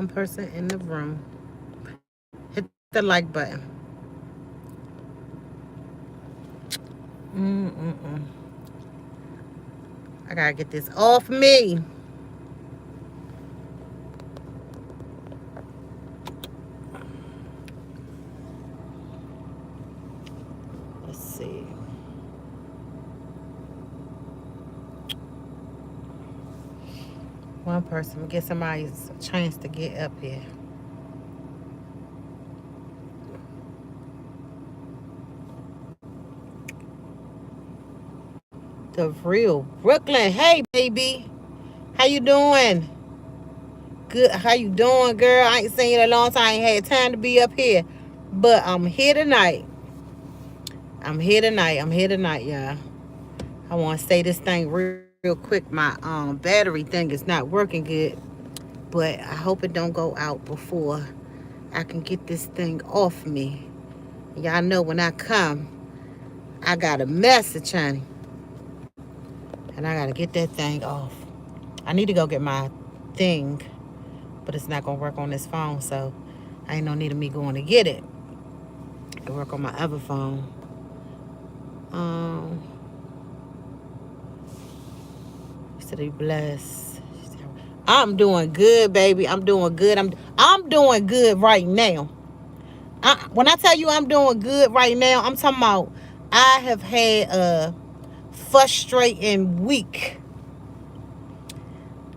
One person in the room. Hit the like button. Mm-mm-mm. I gotta get this off me. Let's see. One person. Get somebody's chance to get up here. The real Brooklyn. Hey, baby. How you doing? Good. How you doing, girl? I ain't seen you in a long time. I ain't had time to be up here. But I'm here tonight. I'm here tonight. I'm here tonight, y'all. I want to say this thing real quick. My battery thing is not working good. But I hope it don't go out before I can get this thing off me. Y'all know when I come, I got a message, honey. And I got to get that thing off. I need to go get my thing, but it's not going to work on this phone, so I ain't no need of me going to get it. It work on my other phone. Um, to be blessed. I'm doing good, baby. I'm doing good. I'm doing good right now. When I tell you I'm doing good right now, I'm talking about I have had a frustrating week.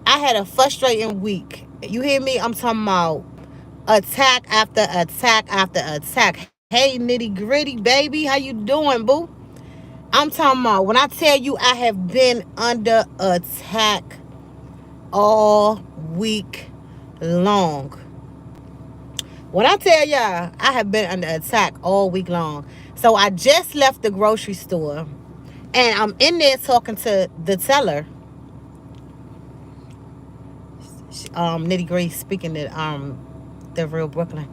I had a frustrating week. You hear me? I'm talking about attack after attack after attack. Hey, nitty gritty, baby. How you doing, boo? I'm talking about when I tell you I have been under attack all week long. When I tell y'all I have been under attack all week long. So I just left the grocery store and I'm in there talking to the teller. Nitty gritty speaking to the real Brooklyn.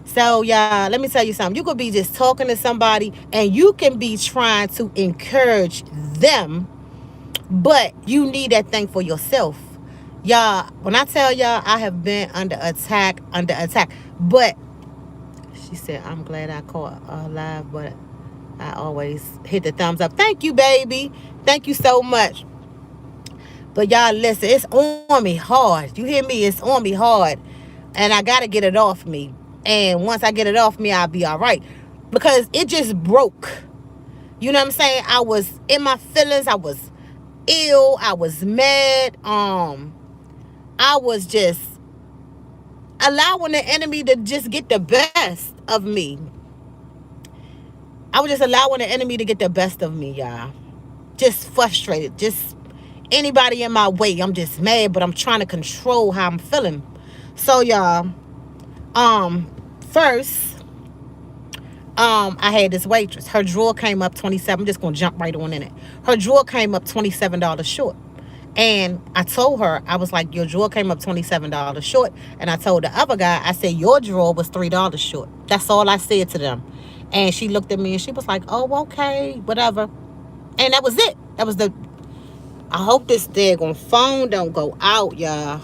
So y'all, let me tell you something. You could be just talking to somebody and you can be trying to encourage them, but you need that thing for yourself. Y'all, when I tell y'all I have been under attack. But she said, I'm glad I caught live, but I always hit the thumbs up. Thank you, baby. Thank you so much. But y'all, listen, it's on me hard. You hear me? It's on me hard. And I got to get it off me. And once I get it off me, I'll be all right. Because it just broke. You know what I'm saying? I was in my feelings. I was ill. I was mad. I was just allowing the enemy to just get the best of me. I was just allowing the enemy to get the best of me, y'all. Just frustrated. Just anybody in my way. I'm just mad, but I'm trying to control how I'm feeling. So, y'all, first, I had this waitress. Her drawer came up 27. I'm just gonna jump right on in it. Her drawer came up $27 short. And I told her, I was like, your drawer came up $27 short. And I told the other guy, I said, your drawer was $3 short. That's all I said to them. And she looked at me and she was like, oh, okay, whatever. And that was it. That was the... I hope this daggone phone don't go out, y'all.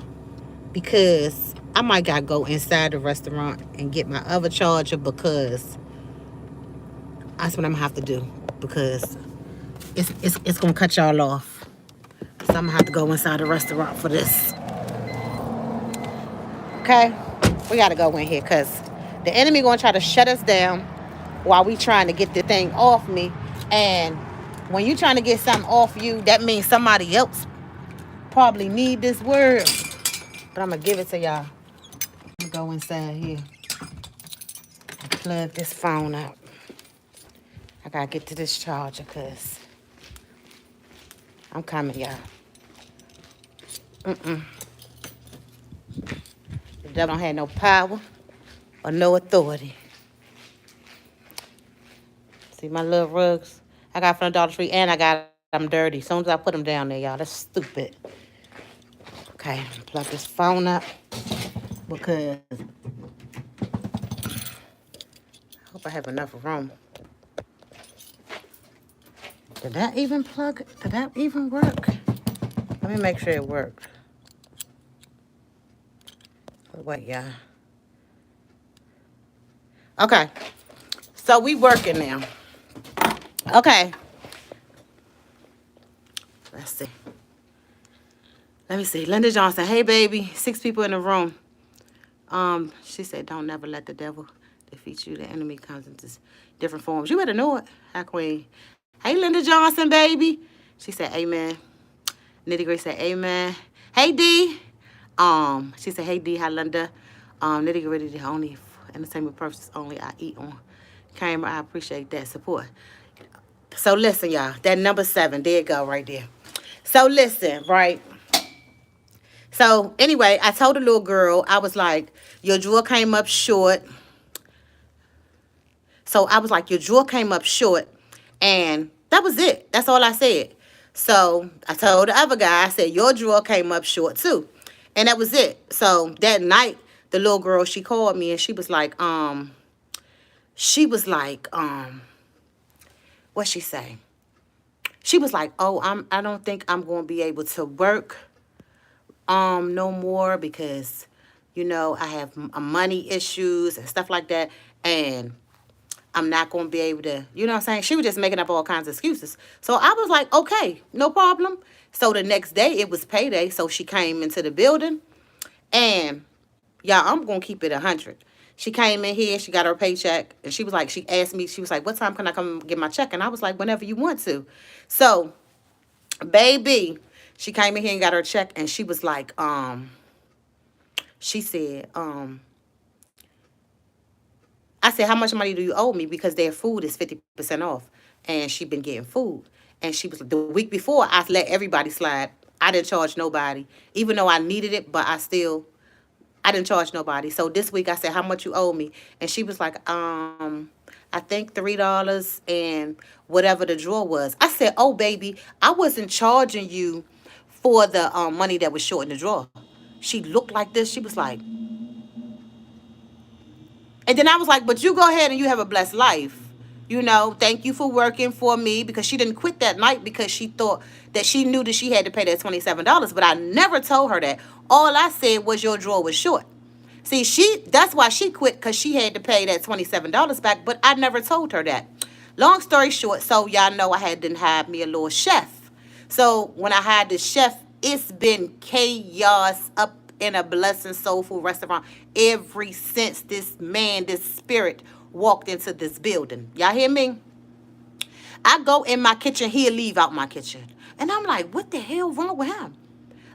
Because I might gotta go inside the restaurant and get my other charger, because that's what I'm gonna have to do. Because it's gonna cut y'all off. So I'm gonna have to go inside the restaurant for this. Okay? We gotta go in here because the enemy gonna try to shut us down while we trying to get the thing off me. And when you trying to get something off you, that means somebody else probably need this word. But I'm gonna give it to y'all. I'm gonna go inside here and plug this phone up. I gotta get to this charger because I'm coming, y'all. The devil don't have no power or no authority. See my little rugs I got from the Dollar Tree, and I got them dirty. As soon as I put them down there, y'all, that's stupid. Okay, plug this phone up because I hope I have enough room. Did that even plug? Did that even work? Let me make sure it worked. Wait, yeah. Okay. So we working now. Okay. Let's see. Let me see. Linda Johnson. Hey, baby. 6 people in the room. She said, don't never let the devil defeat you. The enemy comes in different forms. You better know it. Hi, Queen. Hey, Linda Johnson, baby. She said, amen. Nitty Gritty said, amen. Hey, D. She said, hey, D. Hi, Linda. Nitty Gritty, the only entertainment purposes only I eat on camera. I appreciate that support. So listen, y'all. That number 7. There it go right there. So listen, right? So anyway, I told the little girl, I was like, your drawer came up short. So I was like, your drawer came up short. And that was it. That's all I said. So I told the other guy, I said, your drawer came up short too. And that was it. So that night, the little girl, she called me and she was like, what'd she say? She was like, oh, I don't think I'm going to be able to work no more because, I have money issues and stuff like that. And I'm not going to be able to, you know what I'm saying? She was just making up all kinds of excuses. So I was like, okay, no problem. So the next day, it was payday. So she came into the building. And, y'all, I'm going to keep it 100. She came in here. She got her paycheck. And she was like, she asked me, she was like, what time can I come get my check? And I was like, whenever you want to. So, baby, she came in here and got her check. And she was like, she said, I said, how much money do you owe me? Because their food is 50% off. And she been getting food. And she was, the week before, I let everybody slide. I didn't charge nobody. Even though I needed it, but I didn't charge nobody. So this week I said, how much you owe me? And she was like, I think $3 and whatever the drawer was. I said, oh, baby, I wasn't charging you for the money that was short in the drawer. She looked like this. She was like, and then I was like, but you go ahead and you have a blessed life. Thank you for working for me, because she didn't quit that night because she thought that she knew that she had to pay that $27. But I never told her that. All I said was your drawer was short. See, that's why she quit, because she had to pay that $27 back, but I never told her that. Long story short, so y'all know I had to hire me a little chef. So when I hired the chef, it's been chaos up in a blessing soulful restaurant ever since this spirit walked into this building. Y'all hear me? I go in my kitchen, he'll leave out my kitchen. And I'm like, what the hell wrong with him?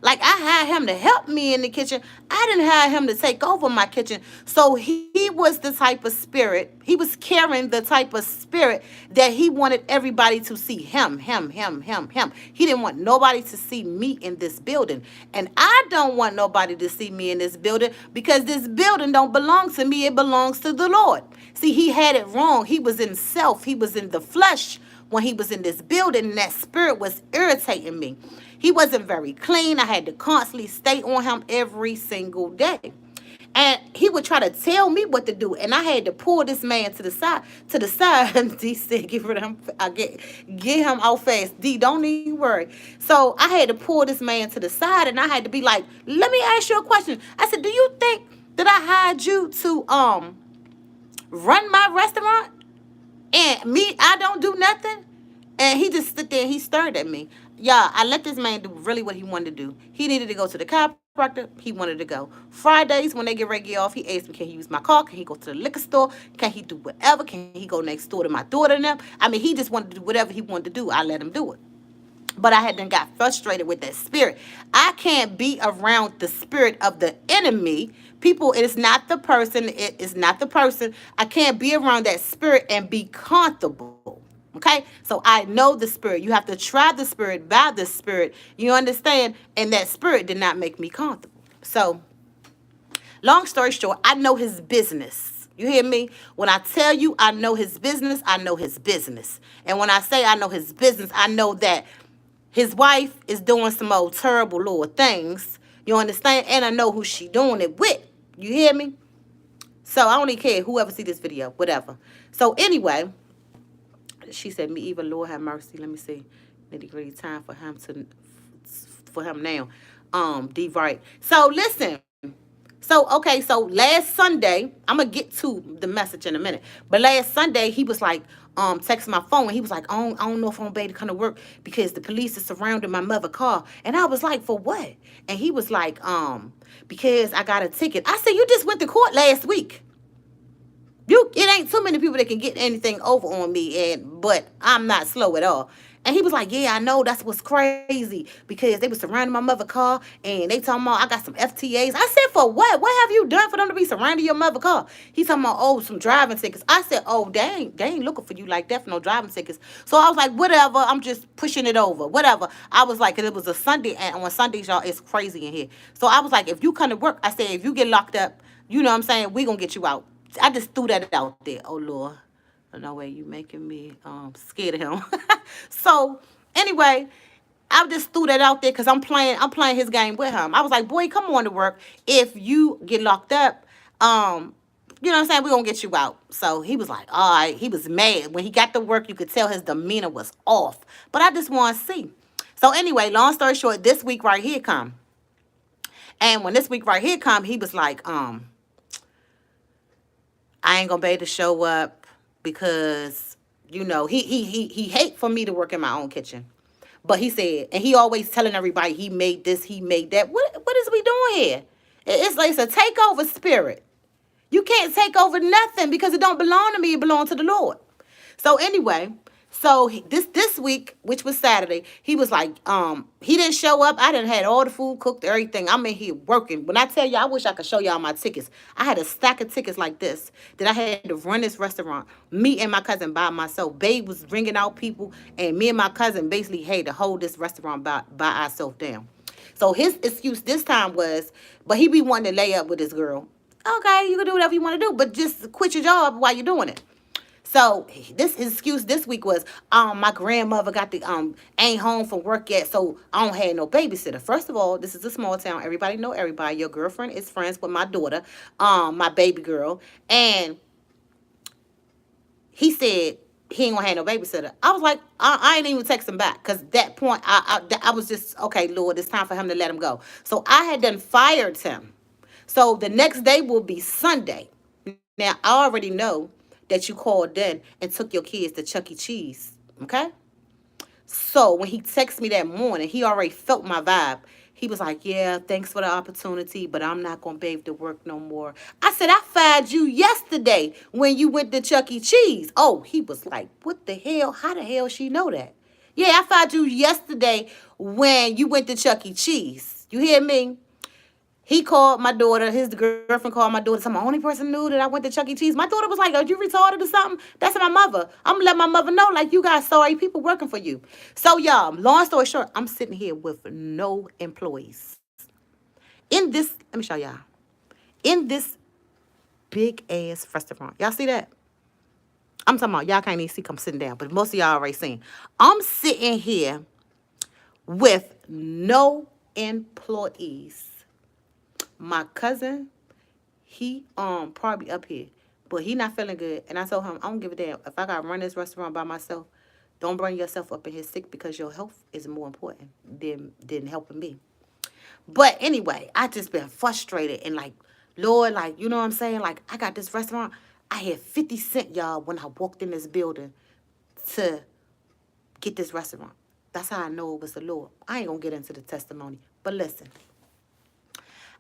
Like, I hired him to help me in the kitchen. I didn't hire him to take over my kitchen. So he was the type of spirit, he was carrying the type of spirit that he wanted everybody to see him. He didn't want nobody to see me in this building. And I don't want nobody to see me in this building, because this building don't belong to me. It belongs to the Lord. See, he had it wrong. He was in self. He was in the flesh when he was in this building, and that spirit was irritating me. He wasn't very clean. I had to constantly stay on him every single day. And he would try to tell me what to do, and I had to pull this man to the side. And D said, "Get rid of him. Get him out fast. D, don't even worry." So I had to pull this man to the side, and I had to be like, "Let me ask you a question." I said, "Do you think that I hired you to run my restaurant, and me, I don't do nothing?" And he just stood there and he stared at me. Yeah, I let this man do really what he wanted to do. He needed to go to the chiropractor. He wanted to go. Fridays, when they get ready to get off, he asked me, can he use my car? Can he go to the liquor store? Can he do whatever? Can he go next door to my daughter and them? I mean, he just wanted to do whatever he wanted to do. I let him do it. But I had then got frustrated with that spirit. I can't be around the spirit of the enemy. People, it is not the person. It is not the person. I can't be around that spirit and be comfortable. Okay? So I know the spirit. You have to try the spirit by the spirit. You understand? And that spirit did not make me comfortable. So, long story short, I know his business. You hear me? When I tell you I know his business, I know his business. And when I say I know his business, I know that his wife is doing some old terrible little things. You understand? And I know who she doing it with. You hear me? So I don't even care whoever see this video, whatever. So anyway, she said, "Me even, Lord have mercy." Let me see. Nitty gritty time for him now. D right. So listen. So, okay, so last Sunday, I'm gonna get to the message in a minute. But last Sunday, he was like, texting my phone, and he was like, I don't know if I'm gonna be able to come to work because the police is surrounding my mother car. And I was like, for what? And he was like, because I got a ticket. I said, you just went to court last week. It ain't too many people that can get anything over on me, but I'm not slow at all. And he was like, yeah, I know, that's what's crazy, because they was surrounding my mother car and they talking about I got some FTAs. I said, for what? What have you done for them to be surrounding your mother car? He talking about, oh, some driving tickets. I said, oh, they ain't looking for you like that for no driving tickets. So I was like, whatever, I'm just pushing it over. Whatever. I was like, 'cause it was a Sunday, and on Sundays, y'all, it's crazy in here. So I was like, if you come to work, I said, if you get locked up, you know what I'm saying, we gonna get you out. I just threw that out there. Oh Lord, no way, you making me scared of him. So anyway, I just threw that out there because I'm playing his game with him. I was like, boy, come on to work. If you get locked up, you know what I'm saying, we're gonna get you out. So he was like, all right, he was mad. When he got to work, you could tell his demeanor was off. But I just want to see. So anyway, long story short, this week right here come. And when this week right here come, he was like, I ain't gonna be able to show up because he hate for me to work in my own kitchen. But he said, and he always telling everybody he made this, he made that. What is we doing here? It's like it's a takeover spirit. You can't take over nothing because it don't belong to me. It belongs to the Lord. So anyway, so this week, which was Saturday, he was like, he didn't show up. I done had all the food cooked, everything. I'm in here working. When I tell you, I wish I could show y'all my tickets. I had a stack of tickets like this that I had to run this restaurant. Me and my cousin by myself. Babe was bringing out people, and me and my cousin basically had to hold this restaurant by ourselves down. So his excuse this time was, but he be wanting to lay up with this girl. Okay, you can do whatever you want to do, but just quit your job while you're doing it. So this his excuse this week was, my grandmother got the ain't home from work yet, so I don't have no babysitter. First of all, this is a small town. Everybody know everybody. Your girlfriend is friends with my daughter, my baby girl, and he said he ain't gonna have no babysitter. I was like, I ain't even text him back because that point I was just okay, Lord, it's time for him to let him go. So I had done fired him. So the next day will be Sunday. Now I already know that you called in and took your kids to Chuck E. Cheese. Okay? So when he texted me that morning, he already felt my vibe. He was like, yeah, thanks for the opportunity, but I'm not going to be able to work no more. I said, I fired you yesterday when you went to Chuck E. Cheese. Oh, he was like, what the hell? How the hell she know that? Yeah, I fired you yesterday when you went to Chuck E. Cheese. You hear me? He called my daughter, his girlfriend called my daughter. I'm the only person knew that I went to Chuck E. Cheese. My daughter was like, are you retarded or something? That's my mother. I'm going to let my mother know, like, you got sorry people working for you. So, y'all, long story short, I'm sitting here with no employees. In this, let me show y'all. In this big-ass restaurant. Y'all see that? I'm talking about, y'all can't even see I'm sitting down, but most of y'all already seen. I'm sitting here with no employees. My cousin, he probably up here, but he not feeling good. And I told him, I don't give a damn. If I gotta run this restaurant by myself, don't bring yourself up in here sick because your health is more important than helping me. But anyway, I just been frustrated and like, Lord, like, you know what I'm saying? Like, I got this restaurant. I had 50 cents, y'all, when I walked in this building to get this restaurant. That's how I know it was the Lord. I ain't gonna get into the testimony, but listen.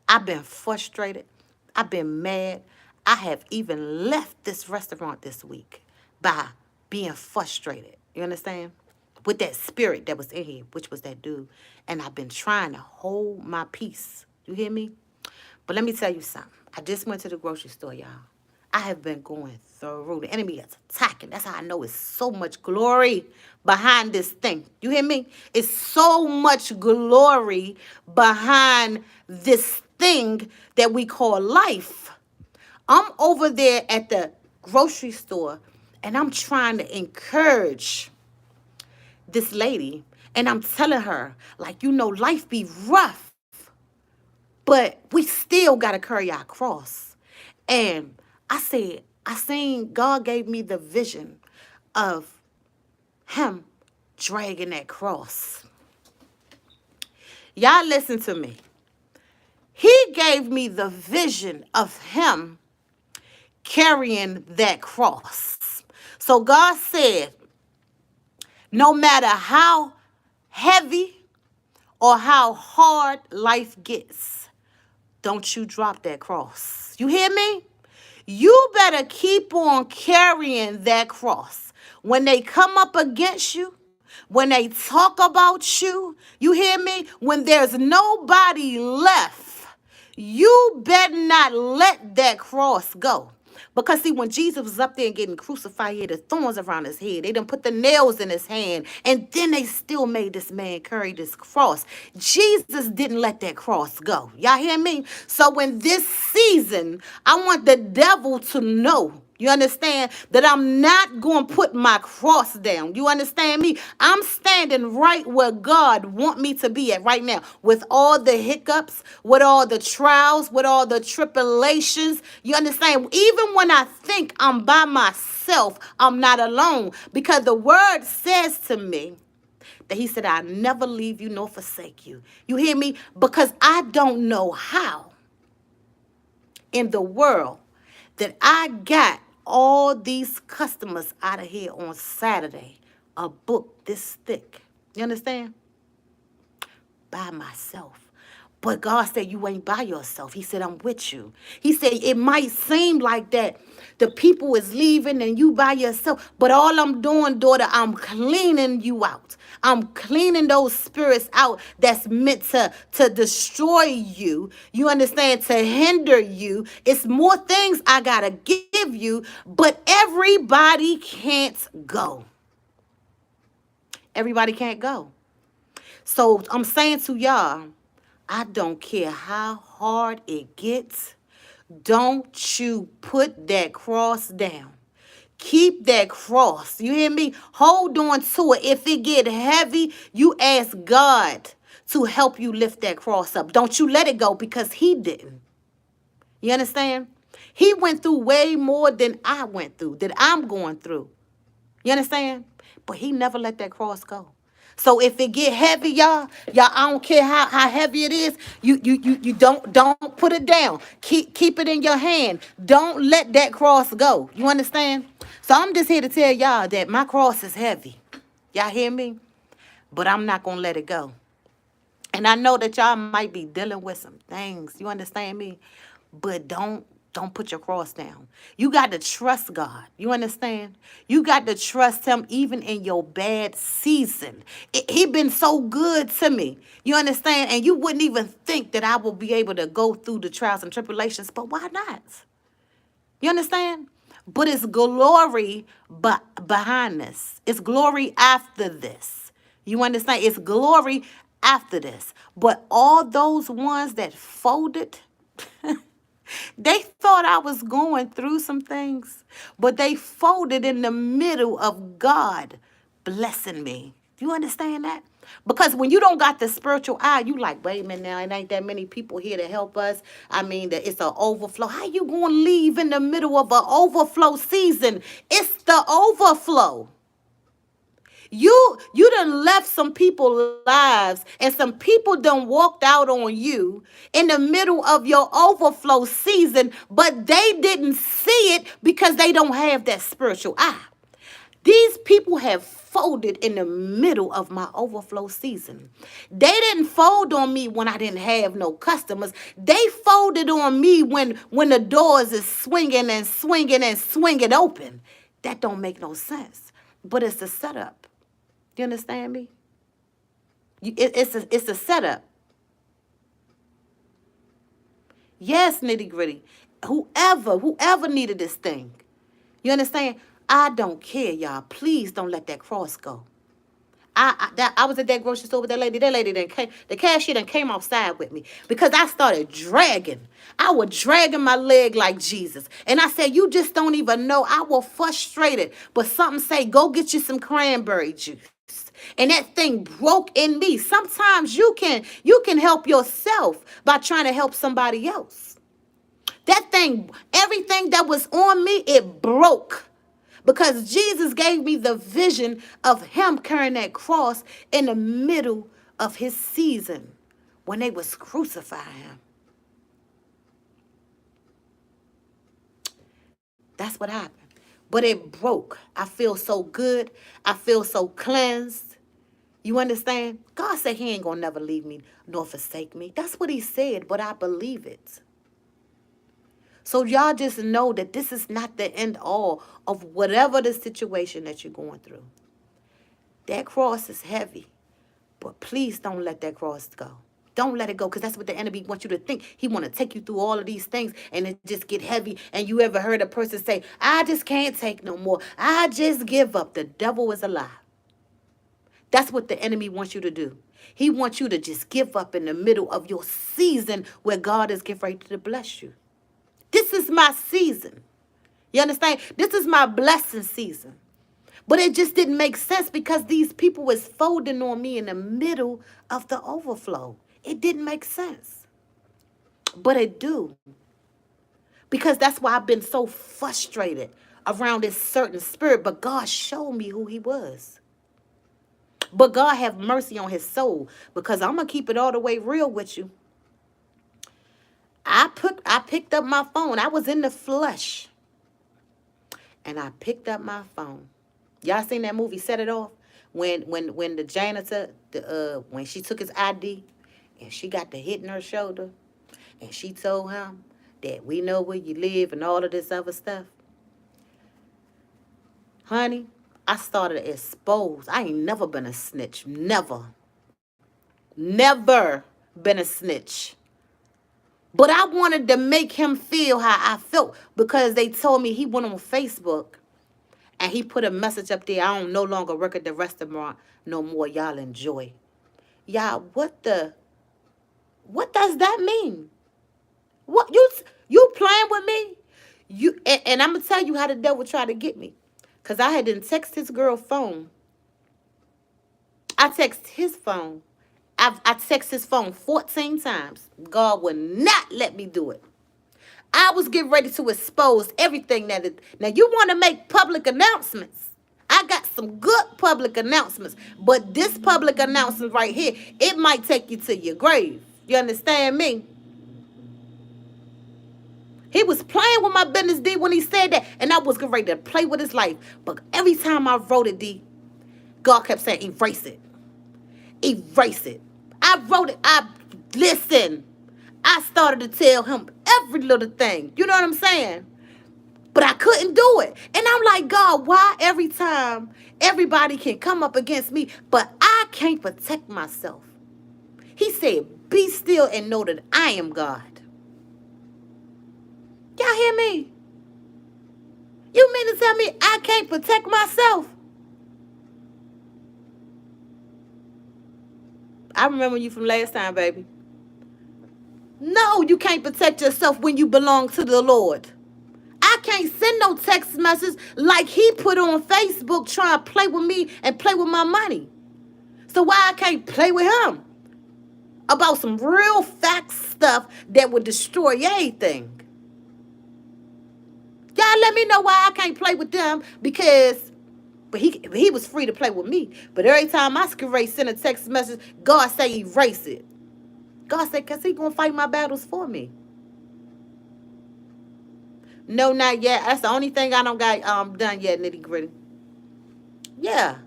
I've been frustrated. I've been mad. I have even left this restaurant this week by being frustrated. You understand? With that spirit that was in here, which was that dude. And I've been trying to hold my peace. You hear me? But let me tell you something. I just went to the grocery store, y'all. I have been going through. The enemy is attacking. That's how I know it's so much glory behind this thing. You hear me? It's so much glory behind this thing that we call life. I'm over there at the grocery store and I'm trying to encourage this lady. And I'm telling her, like, life be rough, but we still got to carry our cross. And I seen God gave me the vision of him dragging that cross. Y'all listen to me. He gave me the vision of him carrying that cross. So God said, no matter how heavy or how hard life gets, don't you drop that cross. You hear me? You better keep on carrying that cross. When they come up against you, when they talk about you hear me? When there's nobody left, you better not let that cross go. Because see, when Jesus was up there and getting crucified, he had the thorns around his head. They done put the nails in his hand. And then they still made this man carry this cross. Jesus didn't let that cross go. Y'all hear me? So in this season, I want the devil to know. You understand that I'm not going to put my cross down. You understand me? I'm standing right where God want me to be at right now, with all the hiccups, with all the trials, with all the tribulations. You understand? Even when I think I'm by myself, I'm not alone, because the word says to me that he said, I'll never leave you nor forsake you. You hear me? Because I don't know how in the world that I got all these customers out of here on Saturday, a book this thick. You understand? By myself. But God said, you ain't by yourself. He said, I'm with you. He said, it might seem like that the people is leaving and you by yourself. But all I'm doing, daughter, I'm cleaning you out. I'm cleaning those spirits out that's meant to destroy you. You understand? To hinder you. It's more things I got to give you, but everybody can't go. Everybody can't go. So I'm saying to y'all, I don't care how hard it gets. Don't you put that cross down. Keep that cross. You hear me? Hold on to it. If it get heavy, you ask God to help you lift that cross up. Don't you let it go, because he didn't. You understand? He went through way more than I went through, that I'm going through. You understand? But he never let that cross go. So if it get heavy, y'all, I don't care how heavy it is, you don't put it down. Keep it in your hand. Don't let that cross go. You understand? So I'm just here to tell y'all that my cross is heavy. Y'all hear me? But I'm not gonna let it go. And I know that y'all might be dealing with some things. You understand me? But don't put your cross down. You got to trust God. You understand? You got to trust him even in your bad season. He been so good to me. You understand? And you wouldn't even think that I will be able to go through the trials and tribulations, but why not? You understand? But it's glory behind this. It's glory after this. You understand? It's glory after this. But all those ones that folded, they thought I was going through some things, but they folded in the middle of God blessing me. Do you understand that? Because when you don't got the spiritual eye, you like, wait a minute now, it ain't that many people here to help us. I mean, that it's an overflow. How you going to leave in the middle of an overflow season? It's the overflow. You done left some people's lives, and some people done walked out on you in the middle of your overflow season, but they didn't see it because they don't have that spiritual eye. These people have folded in the middle of my overflow season. They didn't fold on me when I didn't have no customers. They folded on me when the doors is swinging and swinging and swinging open. That don't make no sense, but it's a setup. You understand me? It's a setup. Yes, nitty gritty. Whoever needed this thing. You understand? I don't care, y'all. Please don't let that cross go. I was at that grocery store with that lady. That lady the cashier done came outside with me because I started dragging. I was dragging my leg like Jesus. And I said, you just don't even know. I was frustrated. But something say, go get you some cranberry juice. And that thing broke in me. Sometimes you can help yourself by trying to help somebody else. That thing, everything that was on me, it broke. Because Jesus gave me the vision of him carrying that cross in the middle of his season when they was crucifying him. That's what happened. But it broke. I feel so good. I feel so cleansed. You understand? God said he ain't going to never leave me nor forsake me. That's what he said, but I believe it. So y'all just know that this is not the end all of whatever the situation that you're going through. That cross is heavy, but please don't let that cross go. Don't let it go, because that's what the enemy wants you to think. He want to take you through all of these things and it just get heavy. And you ever heard a person say, I just can't take no more. I just give up. The devil is a lie. That's what the enemy wants you to do. He wants you to just give up in the middle of your season where God is getting ready to bless you. This is my season. You understand? This is my blessing season. But it just didn't make sense because these people was folding on me in the middle of the overflow. It didn't make sense. But it do. Because that's why I've been so frustrated around this certain spirit. But God showed me who he was. But God have mercy on his soul, because I'm going to keep it all the way real with you. I picked up my phone. I was in the flesh. And I picked up my phone. Y'all seen that movie, Set It Off? When the janitor, when she took his ID and she got the hit in her shoulder and she told him that we know where you live and all of this other stuff. Honey, I started to expose. I ain't never been a snitch. Never. Never been a snitch. But I wanted to make him feel how I felt, because they told me he went on Facebook and he put a message up there. I don't no longer work at the restaurant no more. Y'all enjoy. Y'all, what does that mean? What you playing with me? And I'm gonna tell you how the devil tried to get me. Cause I had didn't text his girl phone. I text his phone. I text his phone 14 times. God would not let me do it. I was getting ready to expose everything that it. Now you want to make public announcements. I got some good public announcements, but this public announcement right here, it might take you to your grave. You understand me? He was playing with my business, D, when he said that, and I was getting ready to play with his life. But every time I wrote it, D, God kept saying, erase it. Erase it. I wrote it. Listen. I started to tell him every little thing. You know what I'm saying? But I couldn't do it. And I'm like, God, why every time everybody can come up against me, but I can't protect myself? He said, be still and know that I am God. Y'all hear me? You mean to tell me I can't protect myself? I remember you from last time, baby. No, you can't protect yourself when you belong to the Lord. I can't send no text message like he put on Facebook trying to play with me and play with my money. So why I can't play with him about some real fact stuff that would destroy everything? Y'all let me know why I can't play with them, because but he was free to play with me. But every time I send a text message, God say erase it. God said, because he going to fight my battles for me. No, not yet. That's the only thing I don't got done yet, nitty gritty. Yeah.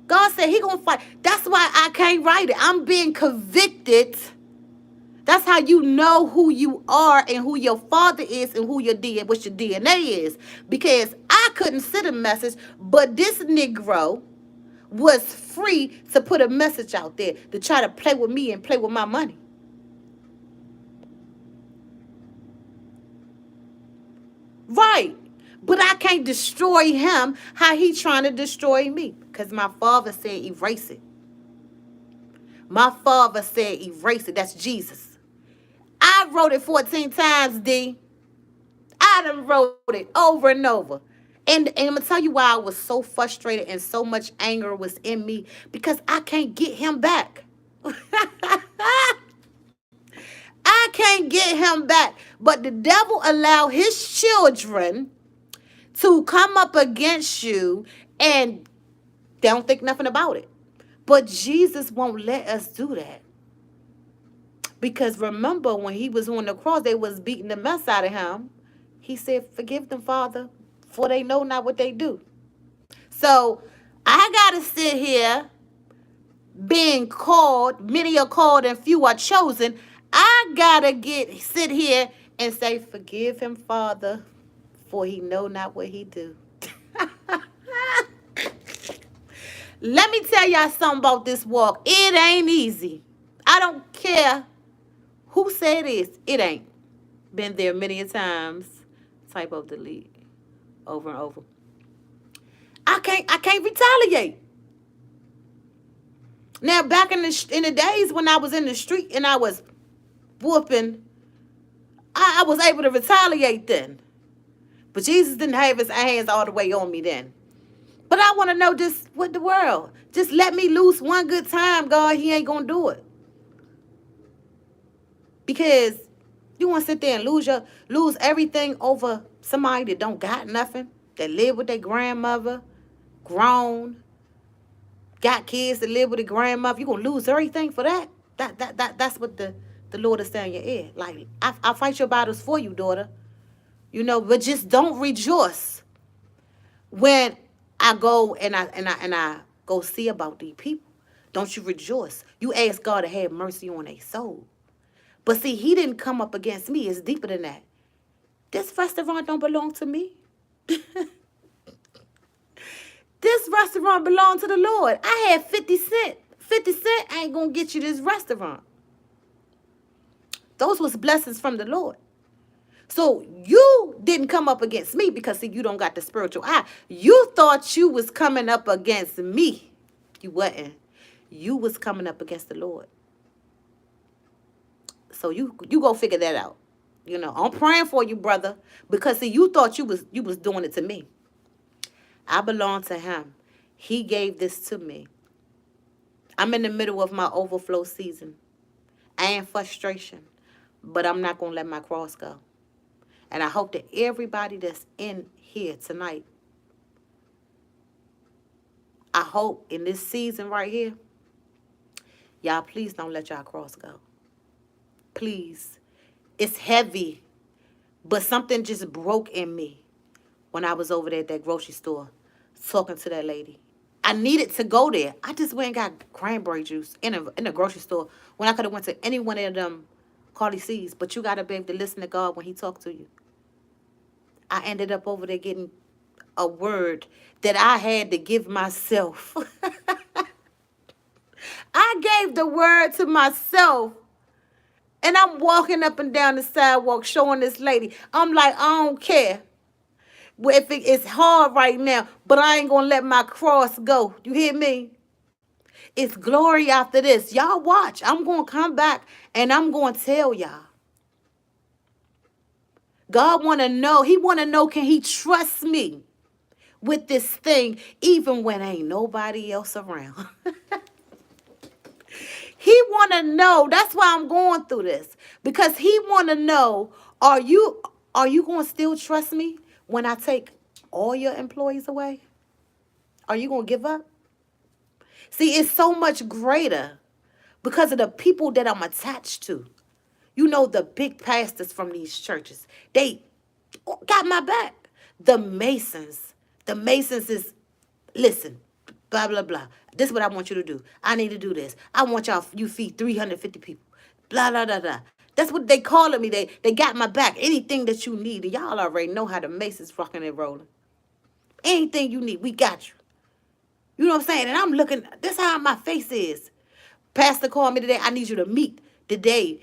God said he going to fight. That's why I can't write it. I'm being convicted. That's how you know who you are and who your father is and who what your DNA is. Because I couldn't send a message, but this Negro was free to put a message out there to try to play with me and play with my money. Right. But I can't destroy him how he trying to destroy me. Because my father said erase it. My father said erase it. That's Jesus. I wrote it 14 times, D. I done wrote it over and over. And I'm going to tell you why I was so frustrated and so much anger was in me. Because I can't get him back. I can't get him back. But the devil allowed his children to come up against you and they don't think nothing about it. But Jesus won't let us do that. Because remember, when he was on the cross, they was beating the mess out of him. He said, forgive them, Father, for they know not what they do. So I got to sit here being called, many are called and few are chosen. I got to sit here and say, forgive him, Father, for he know not what he do. Let me tell y'all something about this walk. It ain't easy. I don't care who said this. It ain't. Been there many a times. Type of delete over and over. I can't retaliate. Now back in the days when I was in the street and I was whooping, I was able to retaliate then. But Jesus didn't have his hands all the way on me then. But I want to know just what the world. Just let me loose one good time, God. He ain't going to do it. Because you want to sit there and lose everything over somebody that don't got nothing, that live with their grandmother, grown, got kids that live with their grandmother. You going to lose everything for that? That's what the Lord is saying in your ear. Like, I fight your battles for you, daughter. But just don't rejoice when I go and I go see about these people. Don't you rejoice. You ask God to have mercy on their soul. But see, he didn't come up against me. It's deeper than that. This restaurant don't belong to me. This restaurant belonged to the Lord. I had 50 cents. 50 cents ain't going to get you this restaurant. Those was blessings from the Lord. So you didn't come up against me because, see, you don't got the spiritual eye. You thought you was coming up against me. You wasn't. You was coming up against the Lord. So you go figure that out. I'm praying for you, brother, because, see, you thought you was doing it to me. I belong to him. He gave this to me. I'm in the middle of my overflow season. I am frustration, but I'm not going to let my cross go. And I hope that everybody that's in here tonight, I hope in this season right here, y'all please don't let y'all cross go. Please. It's heavy, but something just broke in me when I was over there at that grocery store talking to that lady. I needed to go there. I just went and got cranberry juice in a grocery store when I could have went to any one of them Carly C's. But you got to be able to listen to God when he talks to you. I ended up over there getting a word that I had to give myself. I gave the word to myself. And I'm walking up and down the sidewalk showing this lady. I'm like, I don't care. Well, if it's hard right now, but I ain't going to let my cross go. You hear me? It's glory after this. Y'all watch. I'm going to come back and I'm going to tell y'all. God want to know. He want to know, can he trust me with this thing even when ain't nobody else around? He want to know. That's why I'm going through this. Because he want to know, are you going to still trust me when I take all your employees away? Are you going to give up? See, it's so much greater because of the people that I'm attached to. The big pastors from these churches, they got my back. The Masons is, listen, blah, blah, blah. This is what I want you to do. I need to do this. I want you feed 350 people. Blah, blah, blah, blah. That's what they calling me. They got my back. Anything that you need. Y'all already know how the Masons rocking and rolling. Anything you need, we got you. You know what I'm saying? And I'm looking, that's how my face is. Pastor called me today. I need you to meet today.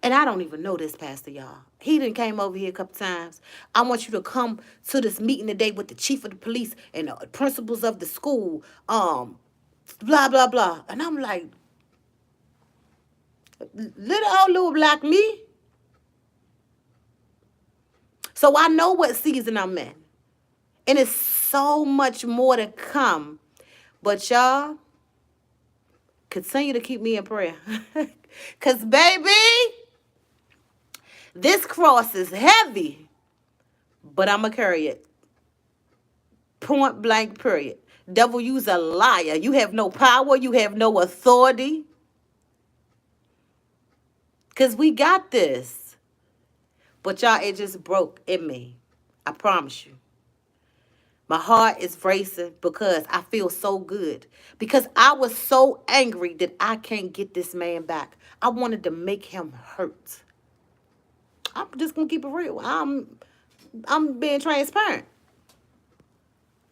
And I don't even know this pastor, y'all. He done came over here a couple times. I want you to come to this meeting today with the chief of the police and the principals of the school. Blah, blah, blah. And I'm like, little black me. So I know what season I'm in. And it's so much more to come. But y'all, continue to keep me in prayer. Because, baby, this cross is heavy. But I'm going to carry it. Point blank, period. Devil, you's a liar. You have no power. You have no authority. Because we got this. But y'all, it just broke in me. I promise you. My heart is racing because I feel so good. Because I was so angry that I can't get this man back. I wanted to make him hurt. I'm just gonna keep it real. I'm being transparent.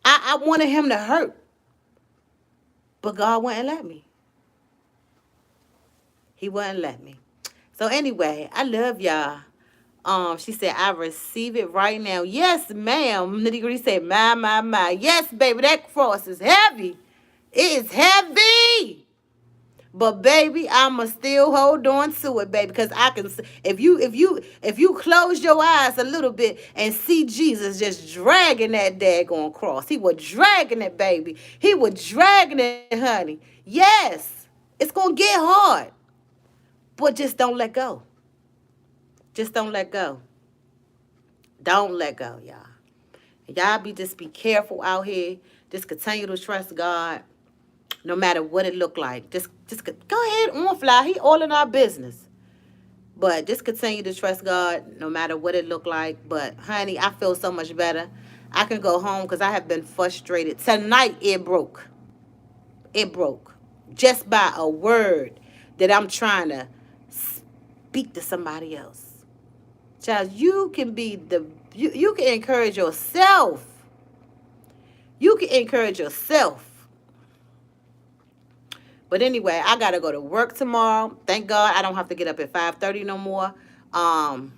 I wanted him to hurt, but God wouldn't let me. He wouldn't let me. So anyway, I love y'all. She said, I receive it right now. Yes, ma'am. Nitty Gritty said, my. Yes, baby, that cross is heavy. It is heavy. But baby, I'ma still hold on to it, baby, because I can. If you close your eyes a little bit and see Jesus just dragging that daggone cross, he was dragging it, baby. He was dragging it, honey. Yes, it's gonna get hard, but just don't let go. Just don't let go. Don't let go, y'all. Y'all just be careful out here. Just continue to trust God, no matter what it look like. Just go ahead on fly. He all in our business. But just continue to trust God, no matter what it look like. But honey, I feel so much better. I can go home because I have been frustrated. Tonight it broke. It broke. Just by a word that I'm trying to speak to somebody else. Child, you can be you can encourage yourself. You can encourage yourself. But anyway, I gotta go to work tomorrow. Thank God I don't have to get up at 5:30 no more. Um,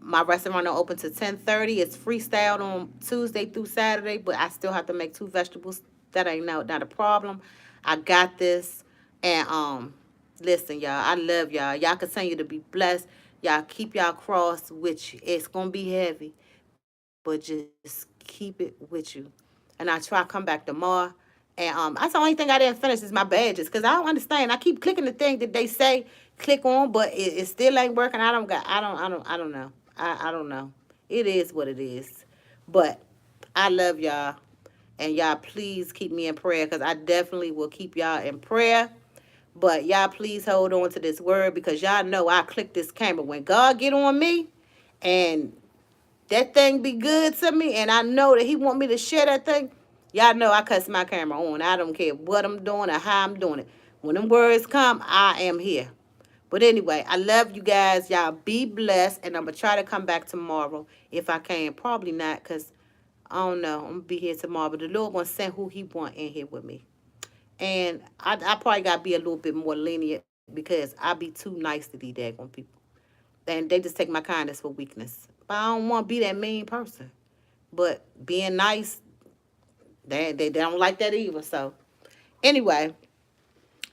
my restaurant don't open to 10:30. It's freestyled on Tuesday through Saturday, but I still have to make 2 vegetables. That ain't not a problem. I got this. And listen, y'all, I love y'all. Y'all continue to be blessed. Y'all keep y'all cross with you. It's gonna be heavy, but just keep it with you. And I try to come back tomorrow. And that's the only thing I didn't finish is my badges, because I don't understand. I keep clicking the thing that they say click on, but it still ain't working. I don't know. I don't know. It is what it is. But I love y'all. And y'all please keep me in prayer, because I definitely will keep y'all in prayer. But y'all please hold on to this word, because y'all know I click this camera. When God get on me and that thing be good to me, and I know that he want me to share that thing, y'all know I cuss my camera on. I don't care what I'm doing or how I'm doing it. When them words come, I am here. But anyway, I love you guys. Y'all be blessed, and I'm going to try to come back tomorrow if I can. Probably not, because I don't know. I'm going to be here tomorrow, but the Lord going to send who he want in here with me. And I probably got to be a little bit more lenient, because I be too nice to these daggone people. And they just take my kindness for weakness. But I don't want to be that mean person. But being nice, they don't like that either. So anyway,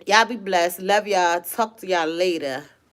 y'all be blessed. Love y'all. Talk to y'all later.